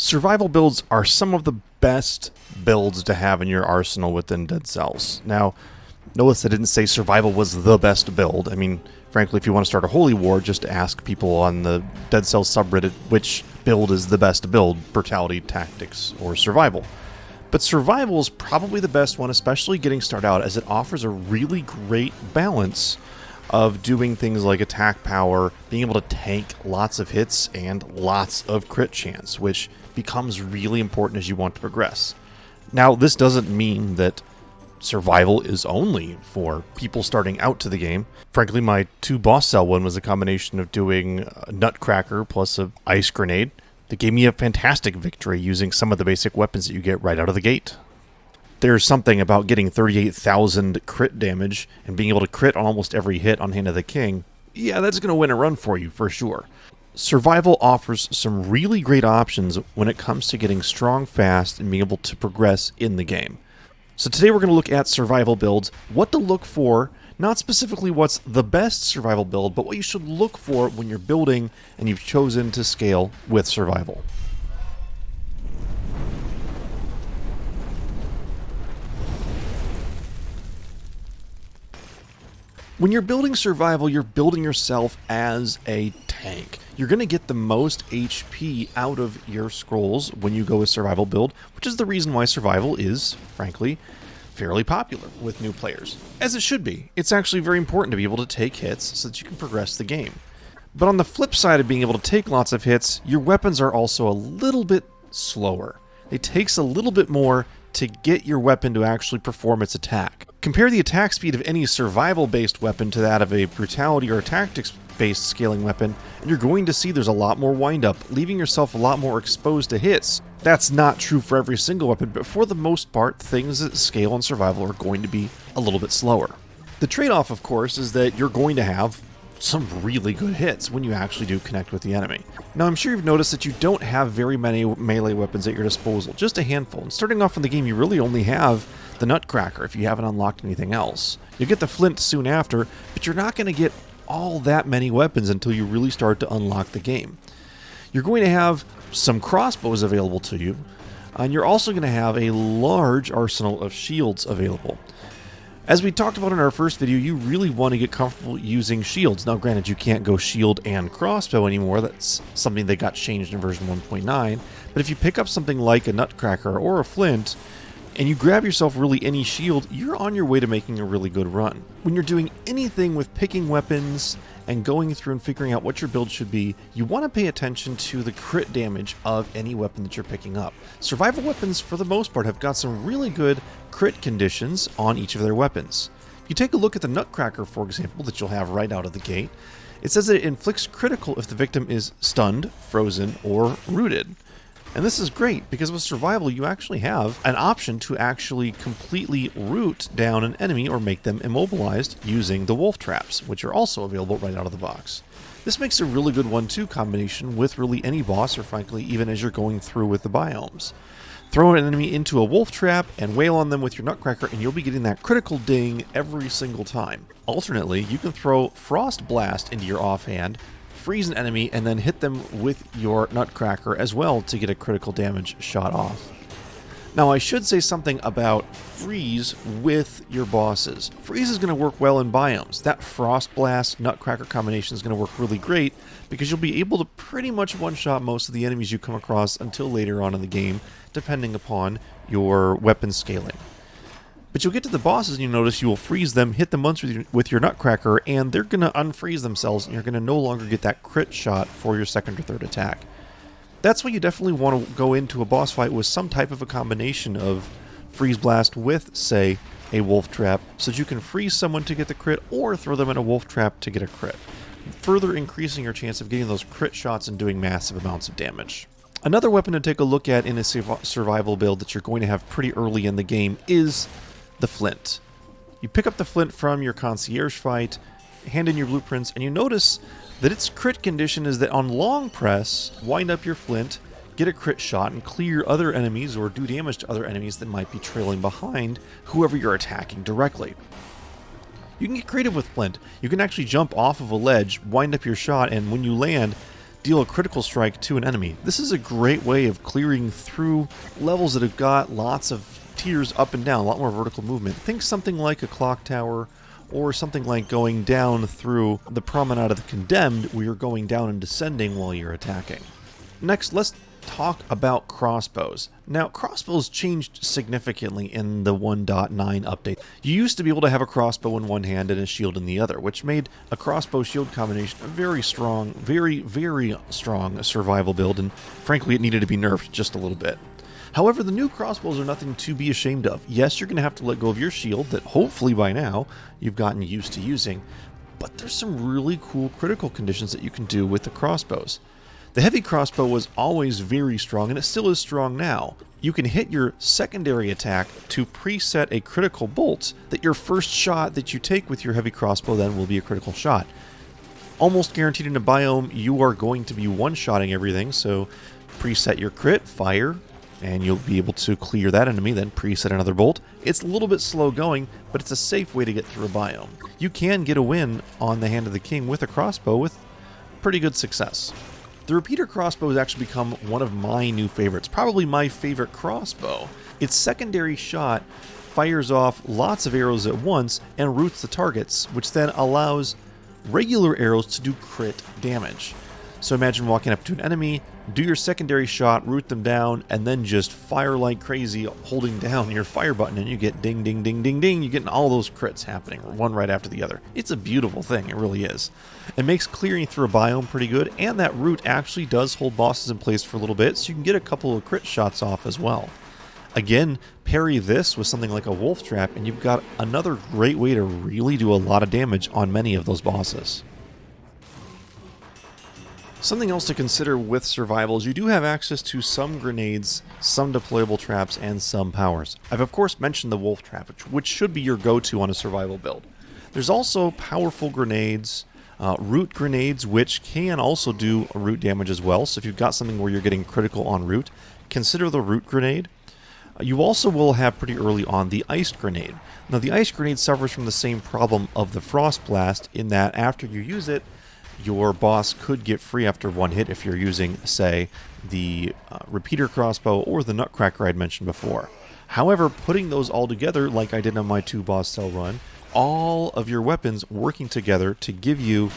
Survival builds are some of the best builds to have in your arsenal within Dead Cells. Now, notice I didn't say survival was the best build. I mean, frankly, if you want to start a holy war, just ask people on the Dead Cells subreddit which build is the best build, brutality, tactics, or survival. But survival is probably the best one, especially getting started out, as it offers a really great balance of doing things like attack power, being able to tank lots of hits, and lots of crit chance, which becomes really important as you want to progress. Now, this doesn't mean that survival is only for people starting out to the game. Frankly, my 2 boss cell one was a combination of doing a Nutcracker plus a ice grenade that gave me a fantastic victory using some of the basic weapons that you get right out of the gate. There's something about getting 38,000 crit damage and being able to crit on almost every hit on Hand of the King. Yeah, that's going to win a run for you, for sure. Survival offers some really great options when it comes to getting strong fast and being able to progress in the game. So today we're going to look at survival builds, what to look for, not specifically what's the best survival build, but what you should look for when you're building and you've chosen to scale with survival. When you're building survival, you're building yourself as a tank. You're going to get the most HP out of your scrolls when you go with survival build, which is the reason why survival is, frankly, fairly popular with new players. As it should be. It's actually very important to be able to take hits so that you can progress the game. But on the flip side of being able to take lots of hits, your weapons are also a little bit slower. It takes a little bit more to get your weapon to actually perform its attack. Compare the attack speed of any survival-based weapon to that of a brutality or a tactics-based scaling weapon, and you're going to see there's a lot more wind-up, leaving yourself a lot more exposed to hits. That's not true for every single weapon, but for the most part, things that scale in survival are going to be a little bit slower. The trade-off, of course, is that you're going to have some really good hits when you actually do connect with the enemy. Now, I'm sure you've noticed that you don't have very many melee weapons at your disposal, just a handful. And starting off in the game, you really only have the Nutcracker if you haven't unlocked anything else. You'll get the Flint soon after, but you're not going to get all that many weapons until you really start to unlock the game. You're going to have some crossbows available to you, and you're also going to have a large arsenal of shields available. As we talked about in our first video, you really want to get comfortable using shields. Now, granted, you can't go shield and crossbow anymore. That's something that got changed in version 1.9. But if you pick up something like a Nutcracker or a Flint, and you grab yourself really any shield, you're on your way to making a really good run. When you're doing anything with picking weapons and going through and figuring out what your build should be, you want to pay attention to the crit damage of any weapon that you're picking up. Survival weapons, for the most part, have got some really good crit conditions on each of their weapons. If you take a look at the Nutcracker, for example, that you'll have right out of the gate, it says that it inflicts critical if the victim is stunned, frozen, or rooted. And this is great, because with survival, you actually have an option to actually completely root down an enemy or make them immobilized using the wolf traps, which are also available right out of the box. This makes a really good 1-2 combination with really any boss, or frankly, even as you're going through with the biomes. Throw an enemy into a wolf trap and wail on them with your Nutcracker, and you'll be getting that critical ding every single time. Alternately, you can throw Frost Blast into your offhand, freeze an enemy, and then hit them with your Nutcracker as well to get a critical damage shot off. Now, I should say something about freeze with your bosses. Freeze is going to work well in biomes. That Frost Blast Nutcracker combination is going to work really great because you'll be able to pretty much one-shot most of the enemies you come across until later on in the game, depending upon your weapon scaling. But you'll get to the bosses and you notice you will freeze them, hit them once with your Nutcracker, and they're going to unfreeze themselves, and you're going to no longer get that crit shot for your second or third attack. That's why you definitely want to go into a boss fight with some type of a combination of Freeze Blast with, say, a Wolf Trap, so that you can freeze someone to get the crit, or throw them in a Wolf Trap to get a crit, further increasing your chance of getting those crit shots and doing massive amounts of damage. Another weapon to take a look at in a survival build that you're going to have pretty early in the game is the Flint. You pick up the Flint from your concierge fight, hand in your blueprints, and you notice that its crit condition is that on long press, wind up your Flint, get a crit shot, and clear other enemies or do damage to other enemies that might be trailing behind whoever you're attacking directly. You can get creative with Flint. You can actually jump off of a ledge, wind up your shot, and when you land, deal a critical strike to an enemy. This is a great way of clearing through levels that have got lots of tiers up and down, a lot more vertical movement. Think something like a clock tower, or something like going down through the Promenade of the Condemned, where you're going down and descending while you're attacking. Next, let's talk about crossbows. Now, crossbows changed significantly in the 1.9 update. You used to be able to have a crossbow in one hand and a shield in the other, which made a crossbow shield combination a very strong, very strong survival build, and frankly, it needed to be nerfed just a little bit. However, the new crossbows are nothing to be ashamed of. Yes, you're going to have to let go of your shield that hopefully by now you've gotten used to using, but there's some really cool critical conditions that you can do with the crossbows. The heavy crossbow was always very strong, and it still is strong now. You can hit your secondary attack to preset a critical bolt that your first shot that you take with your heavy crossbow then will be a critical shot. Almost guaranteed in a biome, you are going to be one-shotting everything, so preset your crit, fire, and you'll be able to clear that enemy, then preset another bolt. It's a little bit slow going, but it's a safe way to get through a biome. You can get a win on the Hand of the King with a crossbow with pretty good success. The repeater crossbow has actually become one of my new favorites, probably my favorite crossbow. Its secondary shot fires off lots of arrows at once and roots the targets, which then allows regular arrows to do crit damage. So imagine walking up to an enemy, do your secondary shot, root them down, and then just fire like crazy, holding down your fire button, and you get ding, ding, ding, ding, ding. You're getting all those crits happening, one right after the other. It's a beautiful thing, it really is. It makes clearing through a biome pretty good, and that root actually does hold bosses in place for a little bit, so you can get a couple of crit shots off as well. Again, parry this with something like a wolf trap, and you've got another great way to really do a lot of damage on many of those bosses. Something else to consider with survival is you do have access to some grenades, some deployable traps, and some powers. I've of course mentioned the wolf trap, which should be your go-to on a survival build. There's also powerful grenades, root grenades, which can also do root damage as well. So if you've got something where you're getting critical on root, consider the root grenade. You also will have pretty early on the ice grenade. Now the ice grenade suffers from the same problem of the frost blast in that after you use it, your boss could get free after one hit if you're using, say, the repeater crossbow or the nutcracker I'd mentioned before. However, putting those all together, like I did on my 2-boss cell run, all of your weapons working together to give you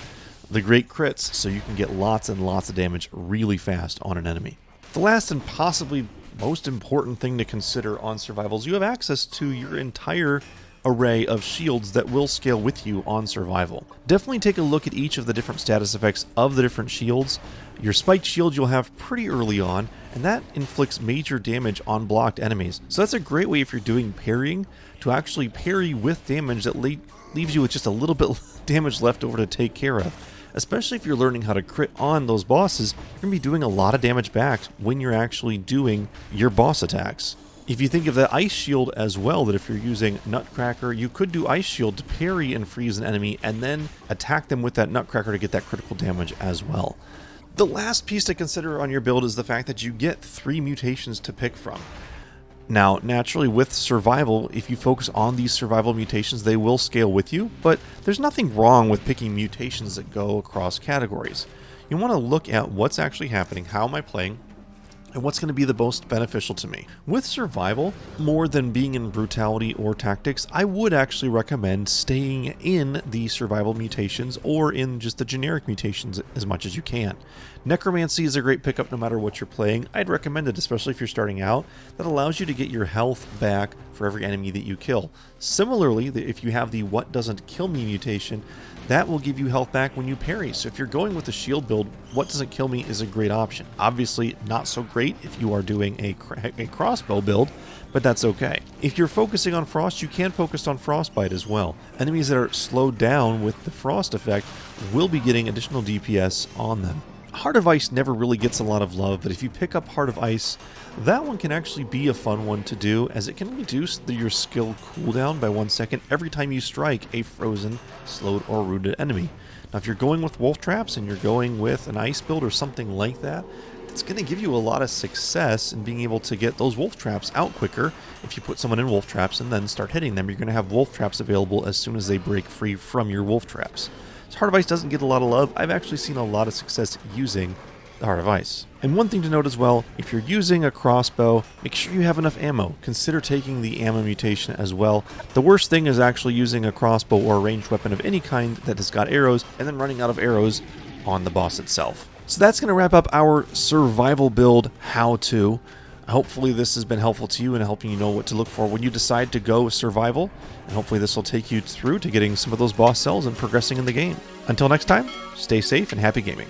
the great crits so you can get lots and lots of damage really fast on an enemy. The last and possibly most important thing to consider on survivals, you have access to your entire array of shields that will scale with you on survival. Definitely take a look at each of the different status effects of the different shields. Your spiked shield you'll have pretty early on, and that inflicts major damage on blocked enemies. So that's a great way if you're doing parrying to actually parry with damage that leaves you with just a little bit of damage left over to take care of. Especially if you're learning how to crit on those bosses, you're going to be doing a lot of damage back when you're actually doing your boss attacks. If you think of the ice shield as well, that if you're using nutcracker, you could do ice shield to parry and freeze an enemy and then attack them with that nutcracker to get that critical damage as well. The last piece to consider on your build is the fact that you get 3 mutations to pick from. Now, naturally, with survival, if you focus on these survival mutations, they will scale with you, but there's nothing wrong with picking mutations that go across categories. You want to look at what's actually happening, how am I playing, and what's going to be the most beneficial to me. With survival, more than being in brutality or tactics, I would actually recommend staying in the survival mutations or in just the generic mutations as much as you can. Necromancy is a great pickup no matter what you're playing. I'd recommend it, especially if you're starting out. That allows you to get your health back for every enemy that you kill. Similarly, if you have the what doesn't kill me mutation, that will give you health back when you parry. So if you're going with a shield build, what doesn't kill me is a great option. Obviously not so great if you are doing a crossbow build, but that's okay. If you're focusing on frost, you can focus on frostbite as well. Enemies that are slowed down with the frost effect will be getting additional DPS on them. Heart of Ice never really gets a lot of love, but if you pick up Heart of Ice, that one can actually be a fun one to do, as it can reduce your skill cooldown by 1 second every time you strike a frozen, slowed, or rooted enemy. Now if you're going with wolf traps and you're going with an ice build or something like that, it's going to give you a lot of success in being able to get those wolf traps out quicker. If you put someone in wolf traps and then start hitting them, you're going to have wolf traps available as soon as they break free from your wolf traps. Heart of Ice doesn't get a lot of love. I've actually seen a lot of success using the Heart of Ice. And one thing to note as well, if you're using a crossbow, make sure you have enough ammo. Consider taking the ammo mutation as well. The worst thing is actually using a crossbow or a ranged weapon of any kind that has got arrows and then running out of arrows on the boss itself. So that's going to wrap up our survival build how-to. Hopefully this has been helpful to you in helping you know what to look for when you decide to go survival. And hopefully this will take you through to getting some of those boss cells and progressing in the game. Until next time, stay safe and happy gaming.